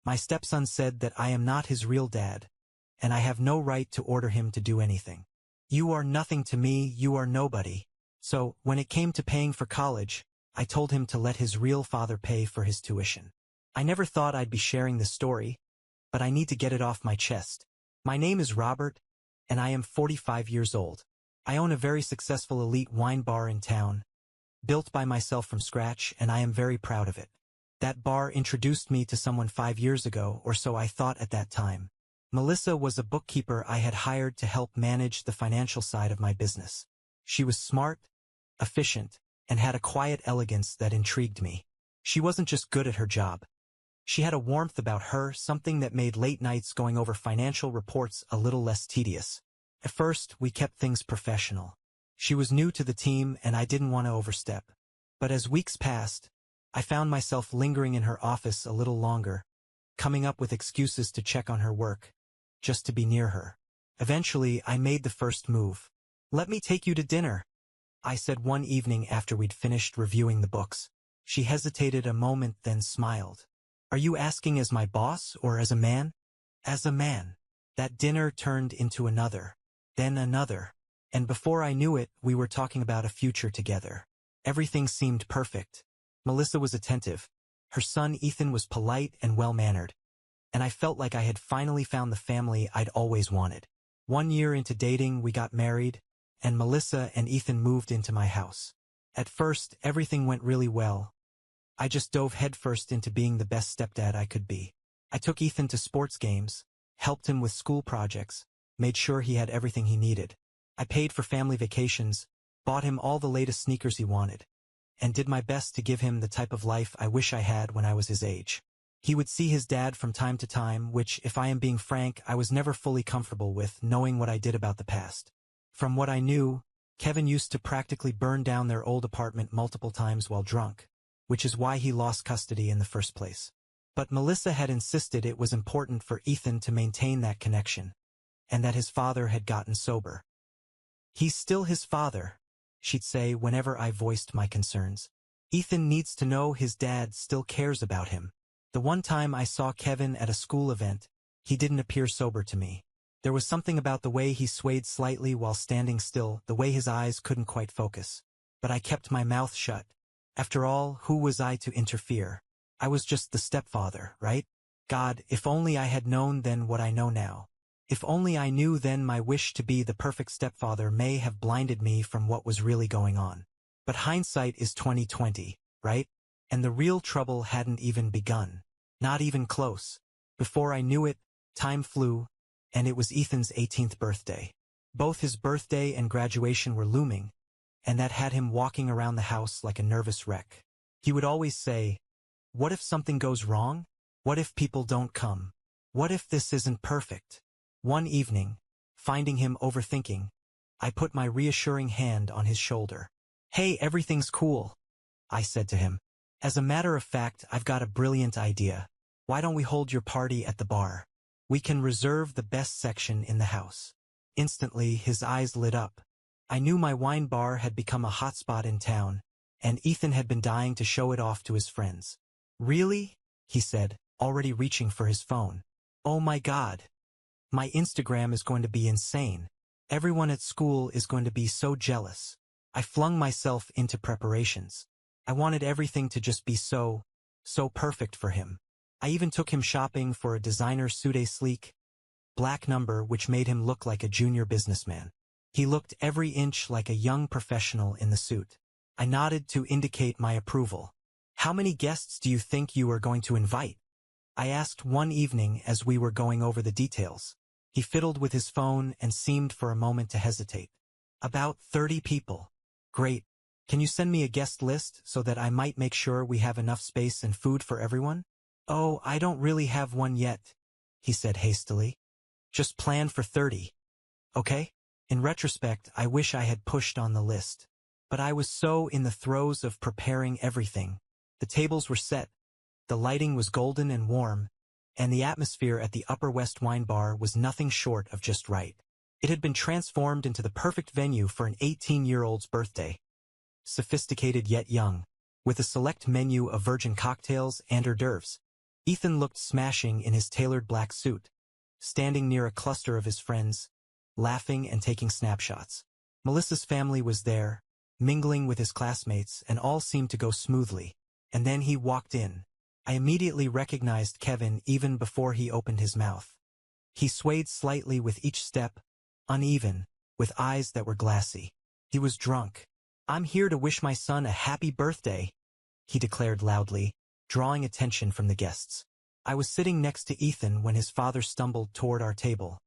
My stepson said that I am not his real dad, and I have no right to order him to do anything. You are nothing to me, you are nobody. So, when it came to paying for college, I told him to let his real father pay for his tuition. I never thought I'd be sharing this story, but I need to get it off my chest. My name is Robert, and I am 45 years old. I own a very successful elite wine bar in town, built by myself from scratch, and I am very proud of it. That bar introduced me to someone 5 years ago, or so I thought at that time. Melissa was a bookkeeper I had hired to help manage the financial side of my business. She was smart, efficient, and had a quiet elegance that intrigued me. She wasn't just good at her job. She had a warmth about her, something that made late nights going over financial reports a little less tedious. At first, we kept things professional. She was new to the team, and I didn't want to overstep. But as weeks passed, I found myself lingering in her office a little longer, coming up with excuses to check on her work, just to be near her. Eventually, I made the first move. "Let me take you to dinner," I said one evening after we'd finished reviewing the books. She hesitated a moment, then smiled. "Are you asking as my boss or as a man?" "As a man." That dinner turned into another, then another, and before I knew it, we were talking about a future together. Everything seemed perfect. Melissa was attentive. Her son Ethan was polite and well-mannered, and I felt like I had finally found the family I'd always wanted. 1 year into dating, we got married, and Melissa and Ethan moved into my house. At first, everything went really well. I just dove headfirst into being the best stepdad I could be. I took Ethan to sports games, helped him with school projects, made sure he had everything he needed. I paid for family vacations, bought him all the latest sneakers he wanted, and did my best to give him the type of life I wish I had when I was his age. He would see his dad from time to time, which, if I am being frank, I was never fully comfortable with, knowing what I did about the past. From what I knew, Kevin used to practically burn down their old apartment multiple times while drunk, which is why he lost custody in the first place. But Melissa had insisted it was important for Ethan to maintain that connection, and that his father had gotten sober. "He's still his father," she'd say whenever I voiced my concerns. "Ethan needs to know his dad still cares about him." The one time I saw Kevin at a school event, he didn't appear sober to me. There was something about the way he swayed slightly while standing still, the way his eyes couldn't quite focus. But I kept my mouth shut. After all, who was I to interfere? I was just the stepfather, right? God, if only I had known then what I know now. If only I knew then my wish to be the perfect stepfather may have blinded me from what was really going on. But hindsight is 20/20, right? And the real trouble hadn't even begun. Not even close. Before I knew it, time flew, and it was Ethan's 18th birthday. Both his birthday and graduation were looming, and that had him walking around the house like a nervous wreck. He would always say, "What if something goes wrong? What if people don't come? What if this isn't perfect?" One evening, finding him overthinking, I put my reassuring hand on his shoulder. "Hey, everything's cool," I said to him. "As a matter of fact, I've got a brilliant idea. Why don't we hold your party at the bar? We can reserve the best section in the house." Instantly, his eyes lit up. I knew my wine bar had become a hotspot in town, and Ethan had been dying to show it off to his friends. "Really?" he said, already reaching for his phone. "Oh my God. My Instagram is going to be insane. Everyone at school is going to be so jealous." I flung myself into preparations. I wanted everything to just be so perfect for him. I even took him shopping for a designer suit, a sleek, black number which made him look like a junior businessman. He looked every inch like a young professional in the suit. I nodded to indicate my approval. "How many guests do you think you are going to invite?" I asked one evening as we were going over the details. He fiddled with his phone and seemed for a moment to hesitate. "About 30 people. Great. Can you send me a guest list so that I might make sure we have enough space and food for everyone?" "Oh, I don't really have one yet," he said hastily. "Just plan for 30. Okay?" In retrospect, I wish I had pushed on the list. But I was so in the throes of preparing everything. The tables were set, the lighting was golden and warm, and the atmosphere at the Upper West Wine Bar was nothing short of just right. It had been transformed into the perfect venue for an 18-year-old's birthday. Sophisticated yet young, with a select menu of virgin cocktails and hors d'oeuvres. Ethan looked smashing in his tailored black suit, standing near a cluster of his friends, laughing and taking snapshots. Melissa's family was there, mingling with his classmates, and all seemed to go smoothly. And then he walked in. I immediately recognized Kevin even before he opened his mouth. He swayed slightly with each step, uneven, with eyes that were glassy. He was drunk. "I'm here to wish my son a happy birthday," he declared loudly, drawing attention from the guests. I was sitting next to Ethan when his father stumbled toward our table,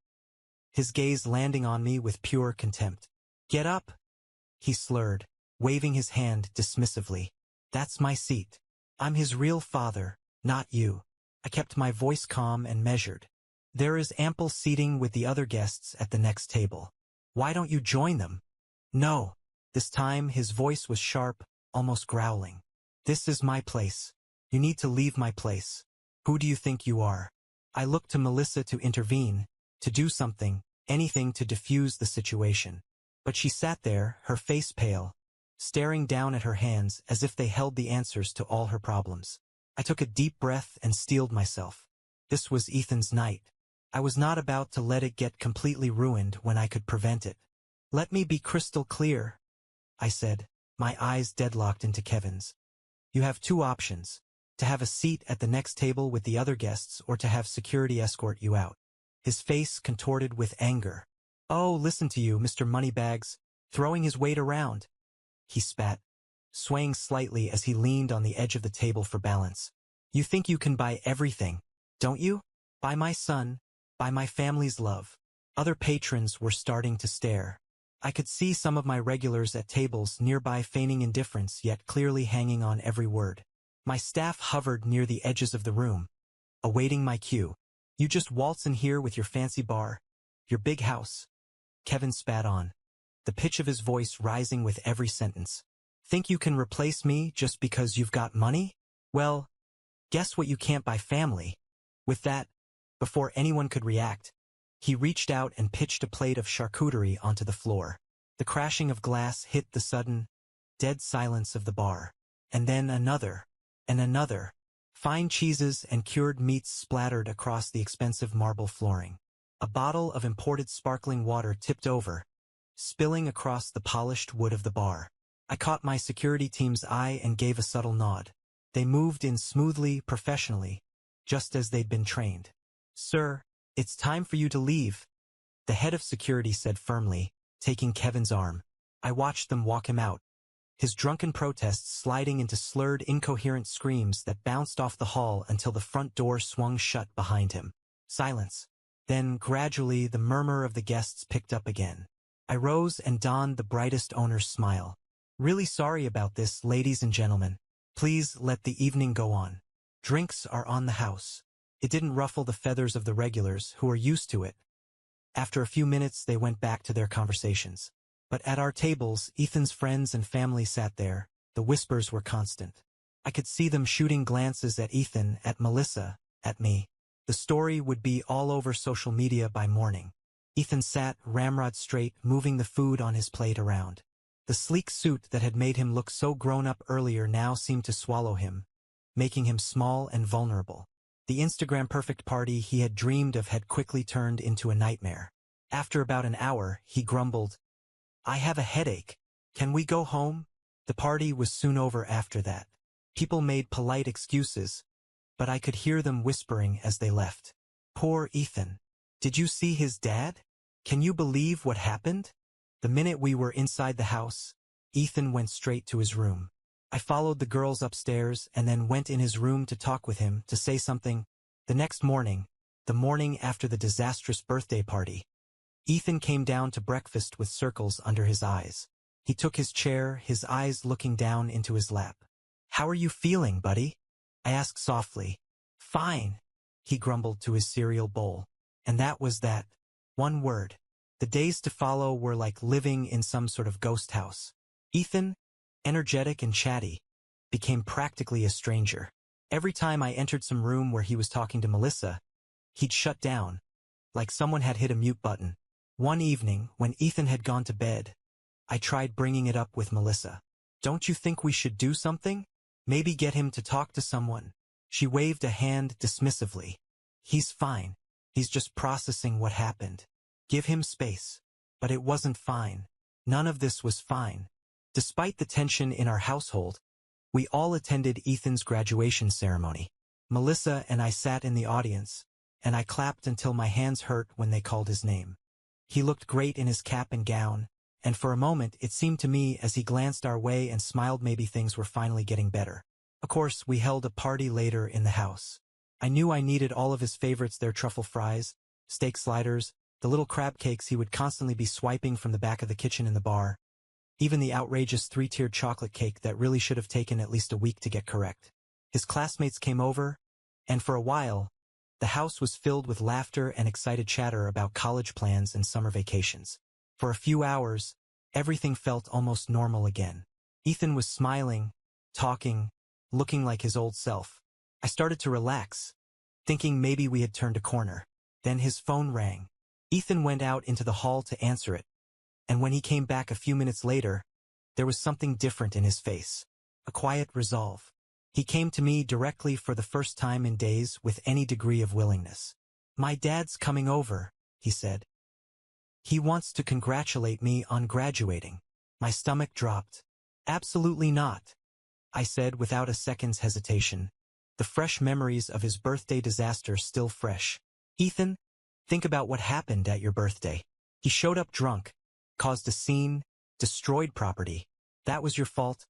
his gaze landing on me with pure contempt. "Get up," he slurred, waving his hand dismissively. "That's my seat. I'm his real father, not you." I kept my voice calm and measured. "There is ample seating with the other guests at the next table. Why don't you join them?" "No." This time his voice was sharp, almost growling. "This is my place. You need to leave my place. Who do you think you are?" I looked to Melissa to intervene, to do something, anything to diffuse the situation. But she sat there, her face pale, staring down at her hands as if they held the answers to all her problems. I took a deep breath and steeled myself. This was Ethan's night. I was not about to let it get completely ruined when I could prevent it. "Let me be crystal clear," I said, my eyes deadlocked into Kevin's. "You have two options: to have a seat at the next table with the other guests or to have security escort you out." His face contorted with anger. "Oh, listen to you, Mr. Moneybags, throwing his weight around," he spat, swaying slightly as he leaned on the edge of the table for balance. "You think you can buy everything, don't you? Buy my son, buy my family's love." Other patrons were starting to stare. I could see some of my regulars at tables nearby feigning indifference yet clearly hanging on every word. My staff hovered near the edges of the room, awaiting my cue. "You just waltz in here with your fancy bar, your big house," Kevin spat on, the pitch of his voice rising with every sentence. "Think you can replace me just because you've got money? Well, guess what you can't buy: family." With that, before anyone could react, he reached out and pitched a plate of charcuterie onto the floor. The crashing of glass hit the sudden, dead silence of the bar. And then another, and another. Fine cheeses and cured meats splattered across the expensive marble flooring. A bottle of imported sparkling water tipped over, spilling across the polished wood of the bar. I caught my security team's eye and gave a subtle nod. They moved in smoothly, professionally, just as they'd been trained. "Sir, it's time for you to leave," the head of security said firmly, taking Kevin's arm. I watched them walk him out, his drunken protests sliding into slurred, incoherent screams that bounced off the hall until the front door swung shut behind him. Silence. Then, gradually, the murmur of the guests picked up again. I rose and donned the brightest owner's smile. "Really sorry about this, ladies and gentlemen. Please let the evening go on. Drinks are on the house." It didn't ruffle the feathers of the regulars, who were used to it. After a few minutes, they went back to their conversations. But at our tables, Ethan's friends and family sat there. The whispers were constant. I could see them shooting glances at Ethan, at Melissa, at me. The story would be all over social media by morning. Ethan sat, ramrod straight, moving the food on his plate around. The sleek suit that had made him look so grown-up earlier now seemed to swallow him, making him small and vulnerable. The Instagram-perfect party he had dreamed of had quickly turned into a nightmare. After about an hour, he grumbled, "I have a headache. Can we go home?" The party was soon over after that. People made polite excuses, but I could hear them whispering as they left. "Poor Ethan. Did you see his dad? Can you believe what happened?" The minute we were inside the house, Ethan went straight to his room. I followed the girls upstairs and then went in his room to talk with him, to say something. The next morning, the morning after the disastrous birthday party, Ethan came down to breakfast with circles under his eyes. He took his chair, his eyes looking down into his lap. "How are you feeling, buddy?" I asked softly. "Fine," he grumbled to his cereal bowl. And that was that. One word. The days to follow were like living in some sort of ghost house. Ethan, energetic and chatty, became practically a stranger. Every time I entered some room where he was talking to Melissa, he'd shut down, like someone had hit a mute button. One evening, when Ethan had gone to bed, I tried bringing it up with Melissa. "Don't you think we should do something? Maybe get him to talk to someone?" She waved a hand dismissively. He's fine. He's just processing what happened. Give him space. But it wasn't fine. None of this was fine. Despite the tension in our household, we all attended Ethan's graduation ceremony. Melissa and I sat in the audience, and I clapped until my hands hurt when they called his name. He looked great in his cap and gown, and for a moment it seemed to me as he glanced our way and smiled maybe things were finally getting better. Of course, we held a party later in the house. I knew I needed all of his favorites, their truffle fries, steak sliders, the little crab cakes he would constantly be swiping from the back of the kitchen in the bar, even the outrageous 3-tiered chocolate cake that really should have taken at least a week to get correct. His classmates came over, and for a while, the house was filled with laughter and excited chatter about college plans and summer vacations. For a few hours, everything felt almost normal again. Ethan was smiling, talking, looking like his old self. I started to relax, thinking maybe we had turned a corner. Then his phone rang. Ethan went out into the hall to answer it, and when he came back a few minutes later, there was something different in his face. A quiet resolve. He came to me directly for the first time in days with any degree of willingness. "My dad's coming over," he said. "He wants to congratulate me on graduating." My stomach dropped. "Absolutely not," I said without a second's hesitation, the fresh memories of his birthday disaster still fresh. "Ethan, think about what happened at your birthday. He showed up drunk, caused a scene, destroyed property. That was your fault?"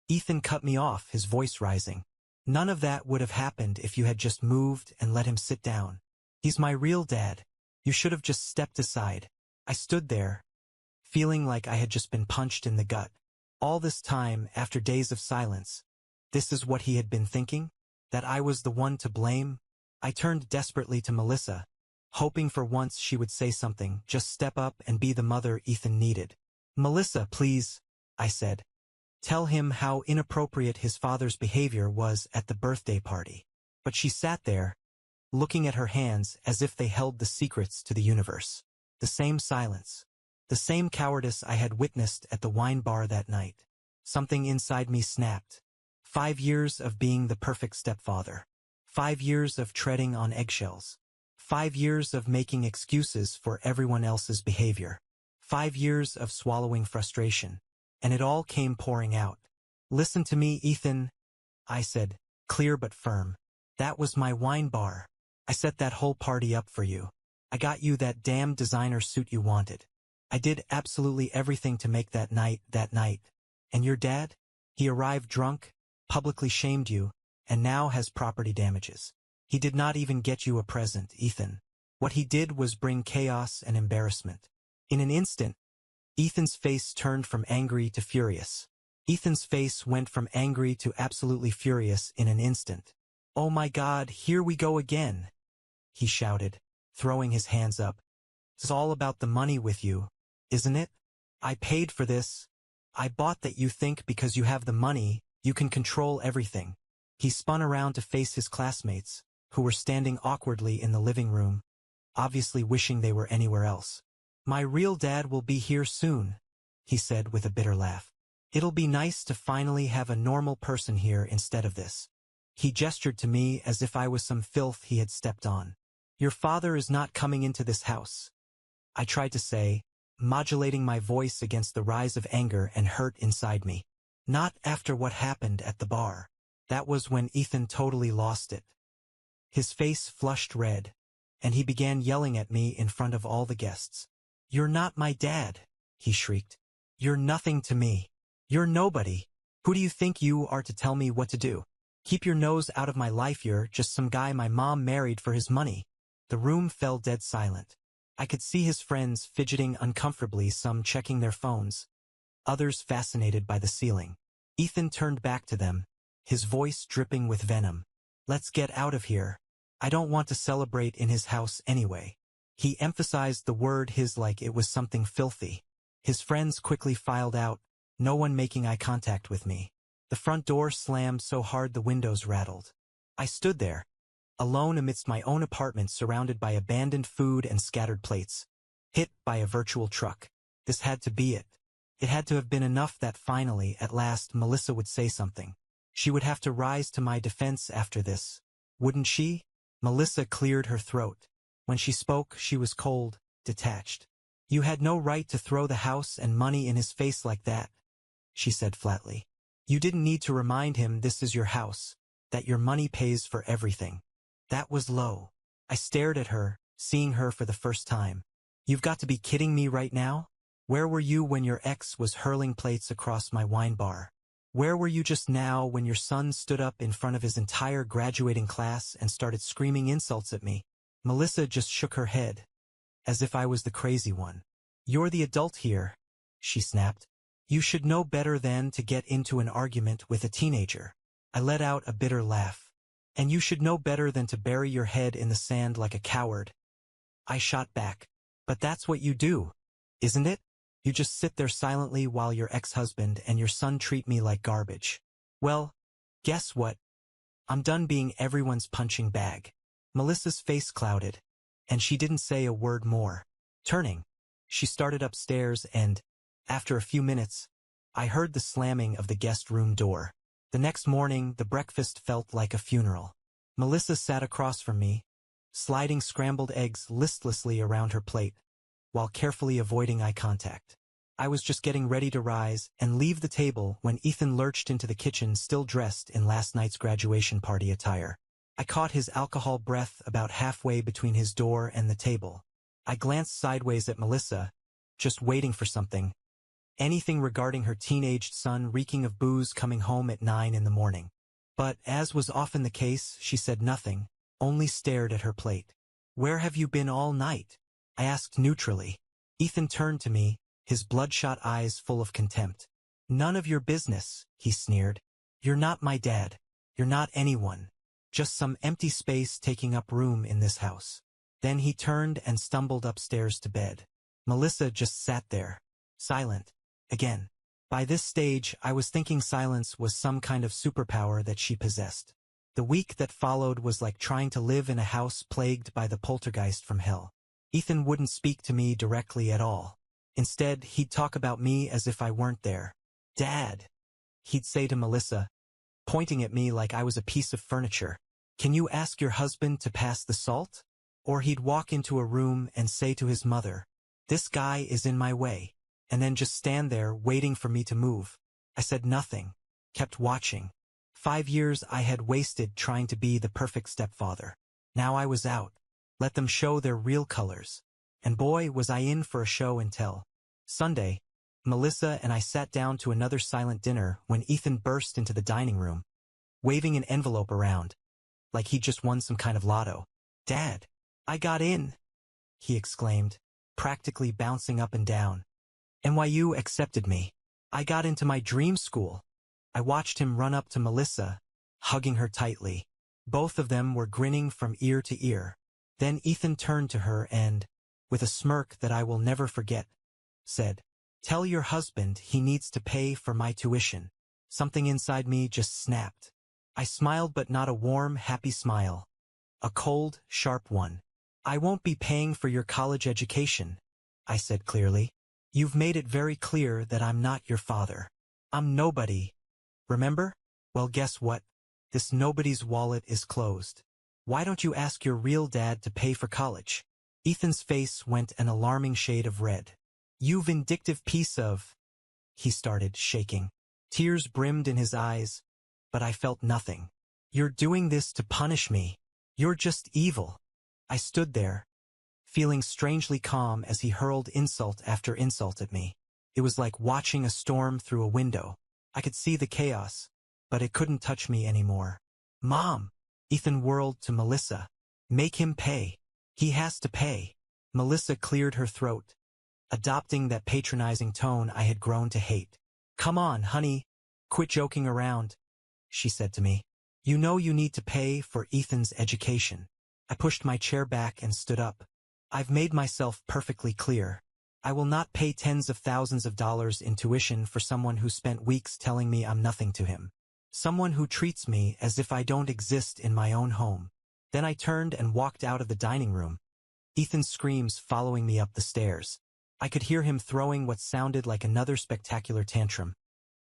Ethan cut me off, his voice rising. "None of that would have happened if you had just moved and let him sit down. He's my real dad. You should have just stepped aside." I stood there, feeling like I had just been punched in the gut. All this time, after days of silence, this is what he had been thinking? That I was the one to blame? I turned desperately to Melissa, hoping for once she would say something, just step up and be the mother Ethan needed. "Melissa, please," I said. "Tell him how inappropriate his father's behavior was at the birthday party." But she sat there, looking at her hands as if they held the secrets to the universe. The same silence. The same cowardice I had witnessed at the wine bar that night. Something inside me snapped. 5 years of being the perfect stepfather. 5 years of treading on eggshells. 5 years of making excuses for everyone else's behavior. 5 years of swallowing frustration. And it all came pouring out. "Listen to me, Ethan," I said, clear but firm. "That was my wine bar. I set that whole party up for you. I got you that damn designer suit you wanted. I did absolutely everything to make that night. And your dad? He arrived drunk, publicly shamed you, and now has property damages. He did not even get you a present, Ethan. What he did was bring chaos and embarrassment." In an instant, Ethan's face turned from angry to furious. Ethan's face went from angry to absolutely furious in an instant. "Oh my God, here we go again," he shouted, throwing his hands up. "It's all about the money with you, isn't it? I paid for this. I bought that you think because you have the money, you can control everything." He spun around to face his classmates, who were standing awkwardly in the living room, obviously wishing they were anywhere else. "My real dad will be here soon," he said with a bitter laugh. "It'll be nice to finally have a normal person here instead of this." He gestured to me as if I was some filth he had stepped on. "Your father is not coming into this house," I tried to say, modulating my voice against the rise of anger and hurt inside me. "Not after what happened at the bar." That was when Ethan totally lost it. His face flushed red, and he began yelling at me in front of all the guests. "You're not my dad," he shrieked. "You're nothing to me. You're nobody. Who do you think you are to tell me what to do? Keep your nose out of my life. You're just some guy my mom married for his money." The room fell dead silent. I could see his friends fidgeting uncomfortably, some checking their phones, others fascinated by the ceiling. Ethan turned back to them, his voice dripping with venom. "Let's get out of here. I don't want to celebrate in his house anyway." He emphasized the word his like it was something filthy. His friends quickly filed out, no one making eye contact with me. The front door slammed so hard the windows rattled. I stood there, alone amidst my own apartment, surrounded by abandoned food and scattered plates, hit by a virtual truck. This had to be it. It had to have been enough that finally, at last, Melissa would say something. She would have to rise to my defense after this, wouldn't she? Melissa cleared her throat. When she spoke, she was cold, detached. You had no right to throw the house and money in his face like that, she said flatly. You didn't need to remind him this is your house, that your money pays for everything. That was low. I stared at her, seeing her for the first time. You've got to be kidding me right now? Where were you when your ex was hurling plates across my wine bar? Where were you just now when your son stood up in front of his entire graduating class and started screaming insults at me? Melissa just shook her head, as if I was the crazy one. You're the adult here, she snapped. You should know better than to get into an argument with a teenager. I let out a bitter laugh. And you should know better than to bury your head in the sand like a coward. I shot back. But that's what you do, isn't it? You just sit there silently while your ex-husband and your son treat me like garbage. Well, guess what? I'm done being everyone's punching bag. Melissa's face clouded, and she didn't say a word more. Turning, she started upstairs and, after a few minutes, I heard the slamming of the guest room door. The next morning, the breakfast felt like a funeral. Melissa sat across from me, sliding scrambled eggs listlessly around her plate, while carefully avoiding eye contact. I was just getting ready to rise and leave the table when Ethan lurched into the kitchen still dressed in last night's graduation party attire. I caught his alcohol breath about halfway between his door and the table. I glanced sideways at Melissa, just waiting for something. Anything regarding her teenaged son reeking of booze coming home at 9 in the morning. But, as was often the case, she said nothing, only stared at her plate. Where have you been all night? I asked neutrally. Ethan turned to me, his bloodshot eyes full of contempt. None of your business, he sneered. You're not my dad. You're not anyone. Just some empty space taking up room in this house. Then he turned and stumbled upstairs to bed. Melissa just sat there, silent, again. By this stage, I was thinking silence was some kind of superpower that she possessed. The week that followed was like trying to live in a house plagued by the poltergeist from hell. Ethan wouldn't speak to me directly at all. Instead, he'd talk about me as if I weren't there. Dad, he'd say to Melissa, pointing at me like I was a piece of furniture. Can you ask your husband to pass the salt? Or he'd walk into a room and say to his mother, this guy is in my way, and then just stand there waiting for me to move. I said nothing, kept watching. 5 years I had wasted trying to be the perfect stepfather. Now I was out. Let them show their real colors. And boy, was I in for a show and tell. Sunday, Melissa and I sat down to another silent dinner when Ethan burst into the dining room, waving an envelope around, like he'd just won some kind of lotto. Dad, I got in, he exclaimed, practically bouncing up and down. NYU accepted me. I got into my dream school. I watched him run up to Melissa, hugging her tightly. Both of them were grinning from ear to ear. Then Ethan turned to her and, with a smirk that I will never forget, said, tell your husband he needs to pay for my tuition. Something inside me just snapped. I smiled, but not a warm, happy smile. A cold, sharp one. I won't be paying for your college education, I said clearly. You've made it very clear that I'm not your father. I'm nobody. Remember? Well, guess what? This nobody's wallet is closed. Why don't you ask your real dad to pay for college? Ethan's face went an alarming shade of red. You vindictive piece of... He started, shaking. Tears brimmed in his eyes, but I felt nothing. You're doing this to punish me. You're just evil. I stood there, feeling strangely calm as he hurled insult after insult at me. It was like watching a storm through a window. I could see the chaos, but it couldn't touch me anymore. Mom! Ethan whirled to Melissa. Make him pay. He has to pay. Melissa cleared her throat, adopting that patronizing tone I had grown to hate. Come on, honey. Quit joking around, she said to me. You know you need to pay for Ethan's education. I pushed my chair back and stood up. I've made myself perfectly clear. I will not pay tens of thousands of dollars in tuition for someone who spent weeks telling me I'm nothing to him. Someone who treats me as if I don't exist in my own home. Then I turned and walked out of the dining room, Ethan's screams following me up the stairs. I could hear him throwing what sounded like another spectacular tantrum.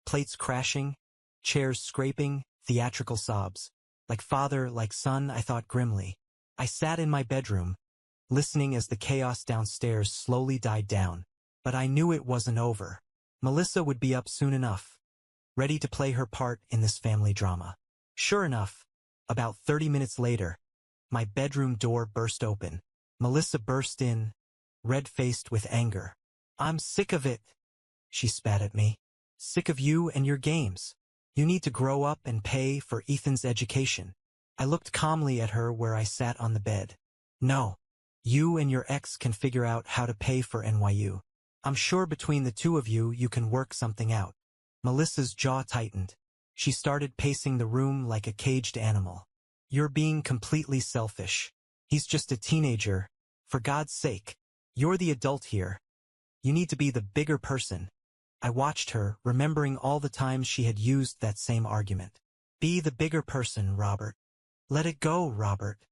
Plates crashing, chairs scraping, theatrical sobs. Like father, like son, I thought grimly. I sat in my bedroom, listening as the chaos downstairs slowly died down. But I knew it wasn't over. Melissa would be up soon enough, ready to play her part in this family drama. Sure enough, about 30 minutes later, my bedroom door burst open. Melissa burst in, red-faced with anger. "I'm sick of it," she spat at me. "Sick of you and your games. You need to grow up and pay for Ethan's education." I looked calmly at her where I sat on the bed. "No. You and your ex can figure out how to pay for NYU. I'm sure between the two of you, you can work something out." Melissa's jaw tightened. She started pacing the room like a caged animal. "You're being completely selfish. He's just a teenager. For God's sake. You're the adult here. You need to be the bigger person." I watched her, remembering all the times she had used that same argument. "Be the bigger person, Robert. Let it go, Robert.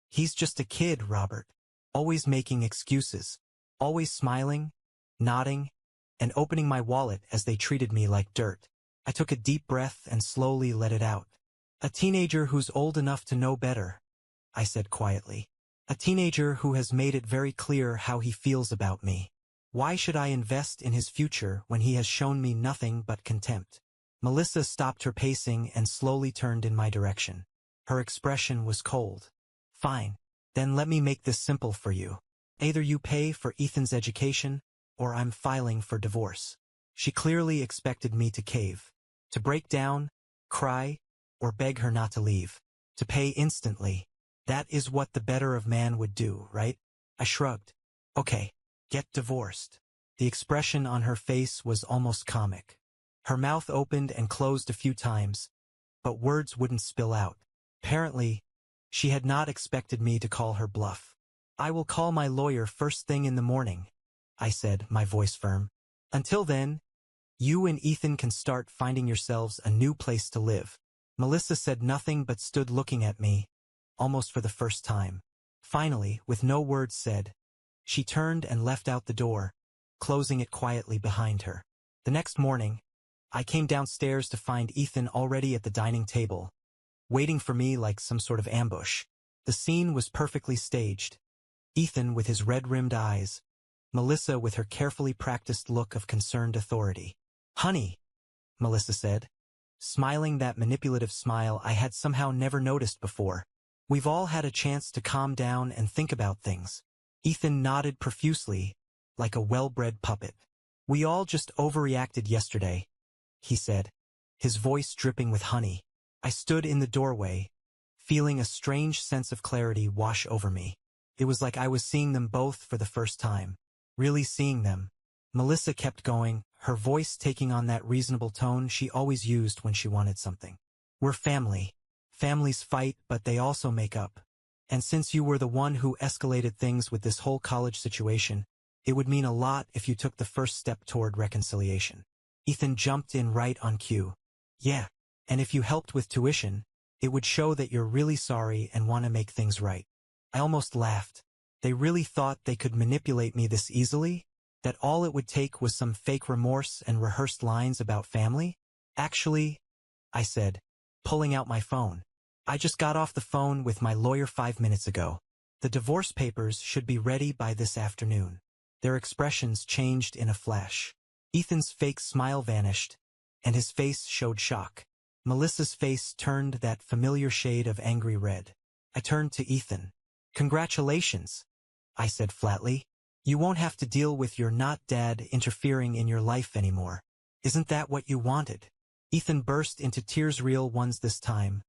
He's just a kid, Robert." Always making excuses. Always smiling, nodding, and opening my wallet as they treated me like dirt. I took a deep breath and slowly let it out. "A teenager who's old enough to know better," I said quietly. "A teenager who has made it very clear how he feels about me. Why should I invest in his future when he has shown me nothing but contempt?" Melissa stopped her pacing and slowly turned in my direction. Her expression was cold. "Fine. Then let me make this simple for you. Either you pay for Ethan's education, or I'm filing for divorce." She clearly expected me to cave. To break down, cry, or beg her not to leave. To pay instantly. That is what the better of man would do, right? I shrugged. "Okay. Get divorced." The expression on her face was almost comic. Her mouth opened and closed a few times, but words wouldn't spill out. Apparently, she had not expected me to call her bluff. "I will call my lawyer first thing in the morning," I said, my voice firm. "Until then, you and Ethan can start finding yourselves a new place to live." Melissa said nothing but stood looking at me, almost for the first time. Finally, with no words said, she turned and left out the door, closing it quietly behind her. The next morning, I came downstairs to find Ethan already at the dining table, waiting for me like some sort of ambush. The scene was perfectly staged. Ethan with his red-rimmed eyes, Melissa with her carefully practiced look of concerned authority. "Honey," Melissa said, smiling that manipulative smile I had somehow never noticed before. "We've all had a chance to calm down and think about things." Ethan nodded profusely, like a well-bred puppet. "We all just overreacted yesterday," he said, his voice dripping with honey. I stood in the doorway, feeling a strange sense of clarity wash over me. It was like I was seeing them both for the first time. Really seeing them. Melissa kept going, her voice taking on that reasonable tone she always used when she wanted something. "We're family. Families fight, but they also make up. And since you were the one who escalated things with this whole college situation, it would mean a lot if you took the first step toward reconciliation." Ethan jumped in right on cue. "Yeah. And if you helped with tuition, it would show that you're really sorry and want to make things right." I almost laughed. They really thought they could manipulate me this easily? That all it would take was some fake remorse and rehearsed lines about family? "Actually," I said, pulling out my phone, "I just got off the phone with my lawyer 5 minutes ago. The divorce papers should be ready by this afternoon." Their expressions changed in a flash. Ethan's fake smile vanished, and his face showed shock. Melissa's face turned that familiar shade of angry red. I turned to Ethan. "Congratulations," I said flatly. "You won't have to deal with your not-dad interfering in your life anymore. Isn't that what you wanted?" Ethan burst into tears, real ones this time,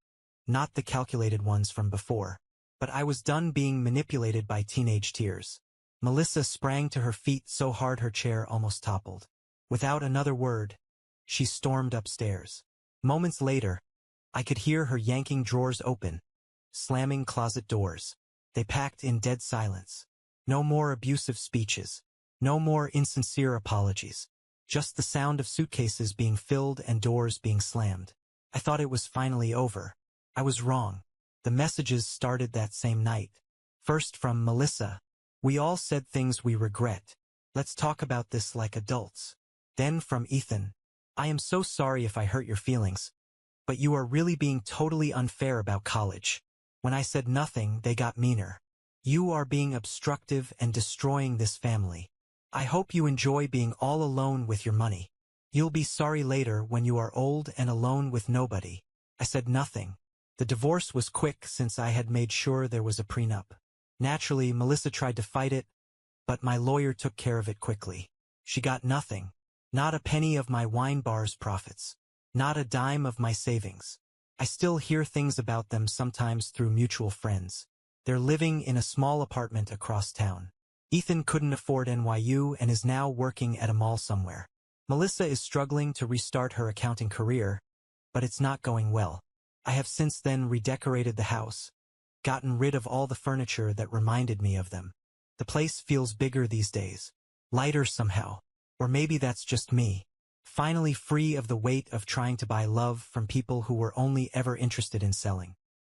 not the calculated ones from before. But I was done being manipulated by teenage tears. Melissa sprang to her feet so hard her chair almost toppled. Without another word, she stormed upstairs. Moments later, I could hear her yanking drawers open, slamming closet doors. They packed in dead silence. No more abusive speeches. No more insincere apologies. Just the sound of suitcases being filled and doors being slammed. I thought it was finally over. I was wrong. The messages started that same night. First from Melissa. "We all said things we regret. Let's talk about this like adults." Then from Ethan. "I am so sorry if I hurt your feelings. But you are really being totally unfair about college. When I said nothing, they got meaner. You are being obstructive and destroying this family. I hope you enjoy being all alone with your money. You'll be sorry later when you are old and alone with nobody. I said nothing. The divorce was quick since I had made sure there was a prenup. Naturally, Melissa tried to fight it, but my lawyer took care of it quickly. She got nothing. Not a penny of my wine bar's profits. Not a dime of my savings. I still hear things about them sometimes through mutual friends. They're living in a small apartment across town. Ethan couldn't afford NYU and is now working at a mall somewhere. Melissa is struggling to restart her accounting career, but it's not going well. I have since then redecorated the house, gotten rid of all the furniture that reminded me of them. The place feels bigger these days, lighter somehow, or maybe that's just me. Finally free of the weight of trying to buy love from people who were only ever interested in selling.